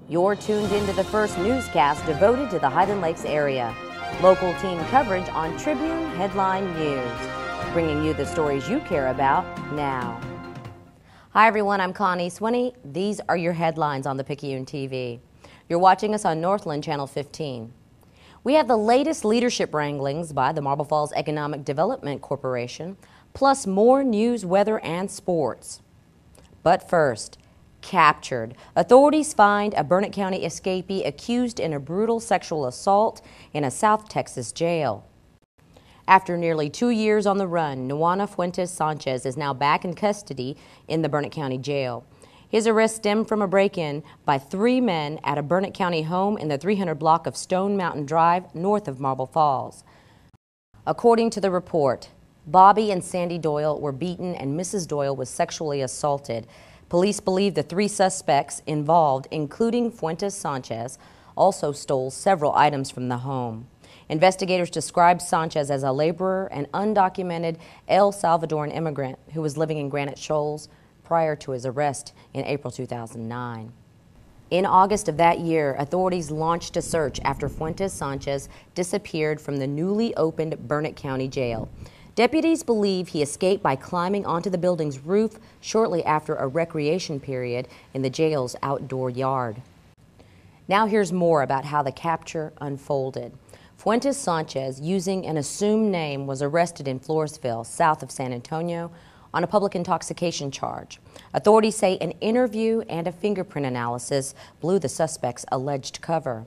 You're tuned into the first newscast devoted to the Highland Lakes area. Local team coverage on Tribune Headline News, bringing you the stories you care about now. Hi everyone, I'm Connie Swinney. These are your headlines on the Picayune TV. You're watching us on Northland Channel 15. We have the latest leadership wranglings by the Marble Falls Economic Development Corporation, plus more news, weather, and sports. But first, captured. Authorities find a Burnet County escapee accused in a brutal sexual assault in a South Texas jail. After nearly 2 years on the run, Nuana Fuentes Sanchez is now back in custody in the Burnet County Jail. His arrest stemmed from a break-in by 3 men at a Burnet County home in the 300 block of Stone Mountain Drive north of Marble Falls. According to the report, Bobby and Sandy Doyle were beaten and Mrs. Doyle was sexually assaulted. Police believe the 3 suspects involved, including Fuentes Sanchez, also stole several items from the home. Investigators described Sanchez as a laborer and undocumented El Salvadoran immigrant who was living in Granite Shoals prior to his arrest in April 2009. In August of that year, authorities launched a search after Fuentes Sanchez disappeared from the newly opened Burnet County Jail. Deputies believe he escaped by climbing onto the building's roof shortly after a recreation period in the jail's outdoor yard. Now here's more about how the capture unfolded. Fuentes Sanchez, using an assumed name, was arrested in Floresville, south of San Antonio, on a public intoxication charge. Authorities say an interview and a fingerprint analysis blew the suspect's alleged cover.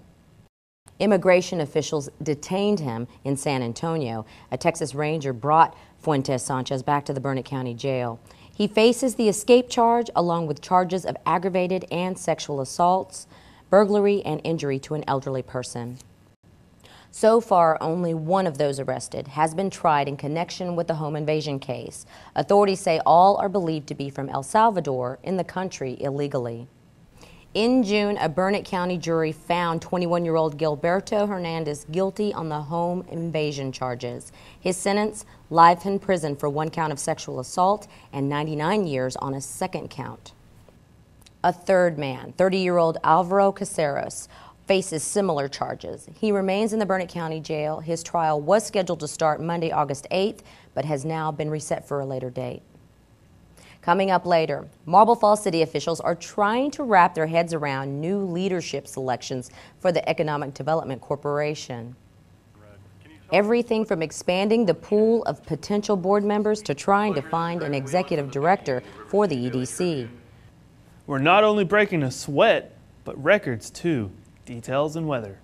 Immigration officials detained him in San Antonio. A Texas Ranger brought Fuentes Sanchez back to the Burnet County Jail. He faces the escape charge along with charges of aggravated and sexual assaults, burglary, and injury to an elderly person. So far, only one of those arrested has been tried in connection with the home invasion case. Authorities say all are believed to be from El Salvador in the country illegally. In June, a Burnet County jury found 21-year-old Gilberto Hernandez guilty on the home invasion charges. His sentence, life in prison for 1 count of sexual assault and 99 years on a 2nd count. A third man, 30-year-old Alvaro Caceres, faces similar charges. He remains in the Burnet County Jail. His trial was scheduled to start Monday, August 8th, but has now been reset for a later date. Coming up later, Marble Falls city officials are trying to wrap their heads around new leadership selections for the Economic Development Corporation. Everything from expanding the pool of potential board members to trying to find an executive director for the EDC. We're not only breaking a sweat, but records too. Details and weather.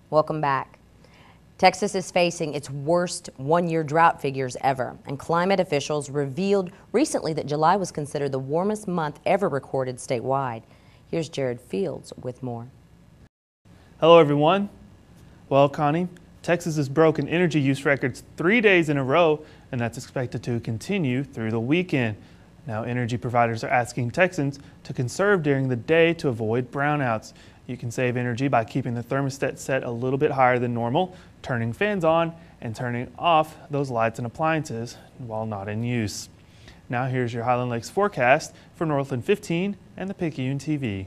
Welcome back. Texas is facing its worst one-year drought figures ever, and climate officials revealed recently that July was considered the warmest month ever recorded statewide. Here's Jared Fields with more. Hello everyone. Well, Connie, Texas has broken energy use records 3 days in a row, and that's expected to continue through the weekend. Now, energy providers are asking Texans to conserve during the day to avoid brownouts. You can save energy by keeping the thermostat set a little bit higher than normal, turning fans on, and turning off those lights and appliances while not in use. Now here's your Highland Lakes forecast for Northland 15 and the Picayune TV.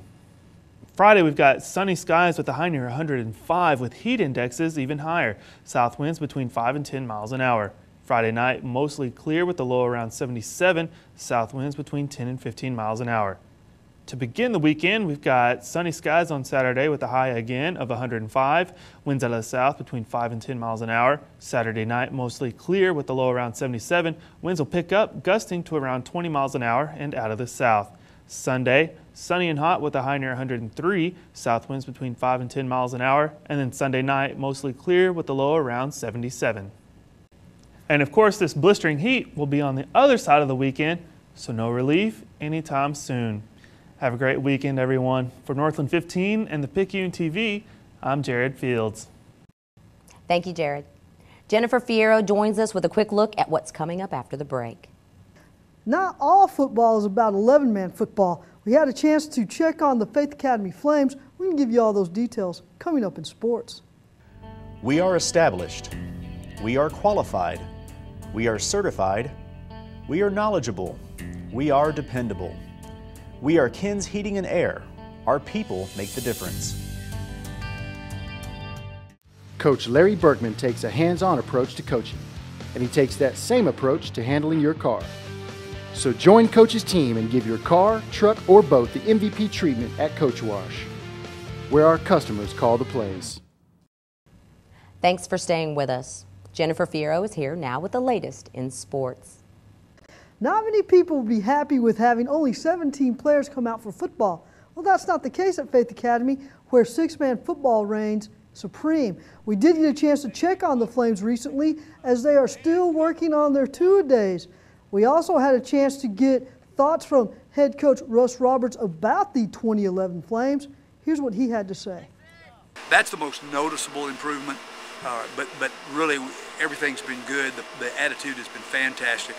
Friday, we've got sunny skies with a high near 105 with heat indexes even higher. South winds between 5 and 10 miles an hour. Friday night, mostly clear with a low around 77. South winds between 10 and 15 miles an hour. To begin the weekend, we've got sunny skies on Saturday with a high again of 105. Winds out of the south between 5 and 10 miles an hour. Saturday night, mostly clear with a low around 77. Winds will pick up, gusting to around 20 miles an hour and out of the south. Sunday, sunny and hot with a high near 103, south winds between 5 and 10 miles an hour, and then Sunday night mostly clear with a low around 77. And of course, this blistering heat will be on the other side of the weekend, so no relief anytime soon. Have a great weekend, everyone. For Northland 15 and the Picayune TV, I'm Jared Fields. Thank you, Jared. Jennifer Fierro joins us with a quick look at what's coming up after the break. Not all football is about 11-man football. We had a chance to check on the Faith Academy Flames. We can give you all those details coming up in sports. We are established. We are qualified. We are certified. We are knowledgeable. We are dependable. We are Ken's Heating and Air. Our people make the difference. Coach Larry Berkman takes a hands-on approach to coaching, and he takes that same approach to handling your car. So join Coach's team and give your car, truck, or boat the MVP treatment at Coach Wash, where our customers call the plays. Thanks for staying with us. Jennifer Fierro is here now with the latest in sports. Not many people would be happy with having only 17 players come out for football. Well, that's not the case at Faith Academy, where 6-man football reigns supreme. We did get a chance to check on the Flames recently, as they are still working on their two-a-days. We also had a chance to get thoughts from head coach Russ Roberts about the 2011 Flames. Here's what he had to say. That's the most noticeable improvement, but really everything's been good. The attitude has been fantastic.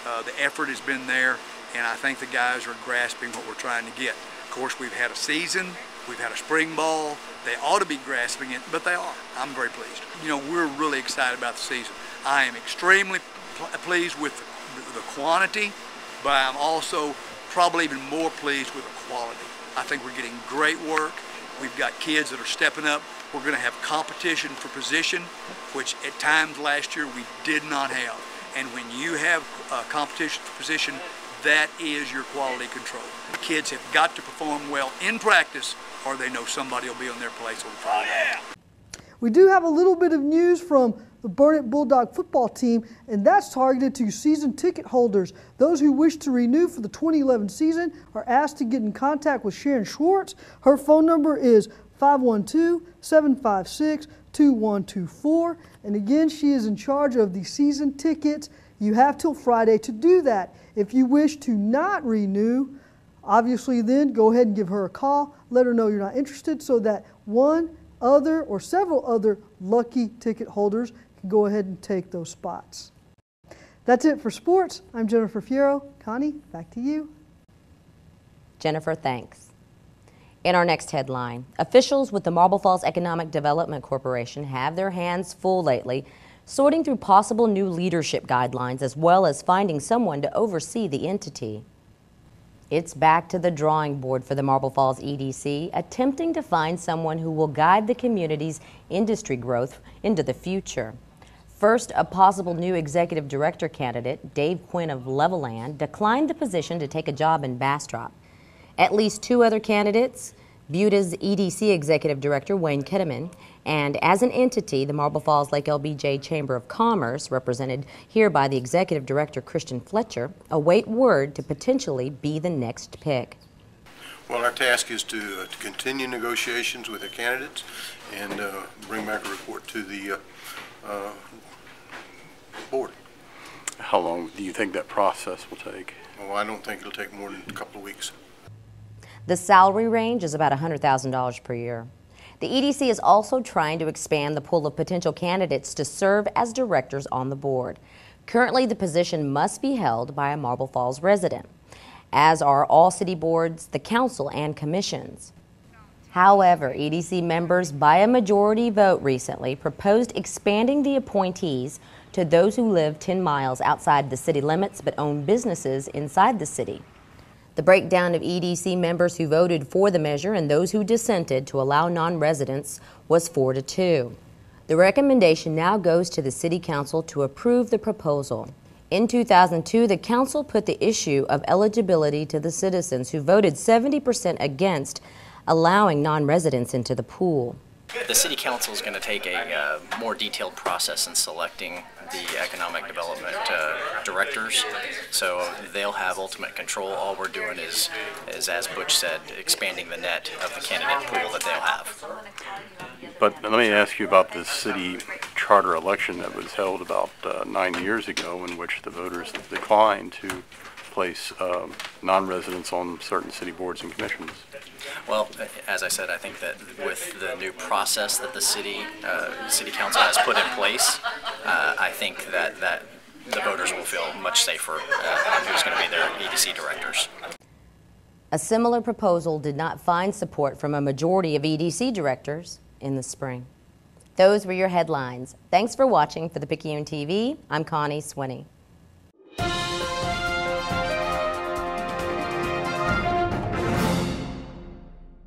The effort has been there, and I think the guys are grasping what we're trying to get. Of course, we've had a season, we've had a spring ball. They ought to be grasping it, but they are. I'm very pleased. You know, we're really excited about the season. I am extremely pleased with the quantity, but I'm also probably even more pleased with the quality. I think we're getting great work. We've got kids that are stepping up. We're going to have competition for position, which at times last year we did not have. And when you have competition for position, that is your quality control. The kids have got to perform well in practice, or they know somebody will be on their place on Friday. Oh, yeah. We do have a little bit of news from the Burnet Bulldog football team, and that's targeted to season ticket holders. Those who wish to renew for the 2011 season are asked to get in contact with Sharon Schwartz. Her phone number is 512-756-2124. And again, she is in charge of the season tickets. You have till Friday to do that. If you wish to not renew, obviously then go ahead and give her a call. Let her know you're not interested, so that one other or several other lucky ticket holders can go ahead and take those spots. That's it for sports. I'm Jennifer Fierro. Connie, back to you. Jennifer, thanks. In our next headline, officials with the Marble Falls Economic Development Corporation have their hands full lately, sorting through possible new leadership guidelines as well as finding someone to oversee the entity. It's back to the drawing board for the Marble Falls EDC, attempting to find someone who will guide the community's industry growth into the future. First, a possible new executive director candidate, Dave Quinn of Levelland, declined the position to take a job in Bastrop. At least 2 other candidates, Buta's EDC Executive Director Wayne Ketteman, and as an entity, the Marble Falls Lake LBJ Chamber of Commerce, represented here by the Executive Director Christian Fletcher, await word to potentially be the next pick. Well, our task is to continue negotiations with the candidates and bring back a report to the board. How long do you think that process will take? Well, I don't think it'll take more than a couple of weeks. The salary range is about $100,000 per year. The EDC is also trying to expand the pool of potential candidates to serve as directors on the board. Currently, the position must be held by a Marble Falls resident, as are all city boards, the council, and commissions. However, EDC members, by a majority vote recently, proposed expanding the appointees to those who live 10 miles outside the city limits but own businesses inside the city. The breakdown of EDC members who voted for the measure and those who dissented to allow non-residents was 4-2. The recommendation now goes to the City Council to approve the proposal. In 2002, the Council put the issue of eligibility to the citizens who voted 70% against allowing non-residents into the pool. The City Council is going to take a more detailed process in selecting the economic development directors, so they'll have ultimate control. All we're doing is, as Butch said, expanding the net of the candidate pool that they'll have. But let me ask you about the city charter election that was held about 9 years ago, in which the voters declined to place non-residents on certain city boards and commissions. Well, as I said, I think that with the new process that the city council has put in place, I think that the voters will feel much safer on who's going to be their EDC directors. A similar proposal did not find support from a majority of EDC directors in the spring. Those were your headlines. Thanks for watching. For the Picayune TV, I'm Connie Swinney.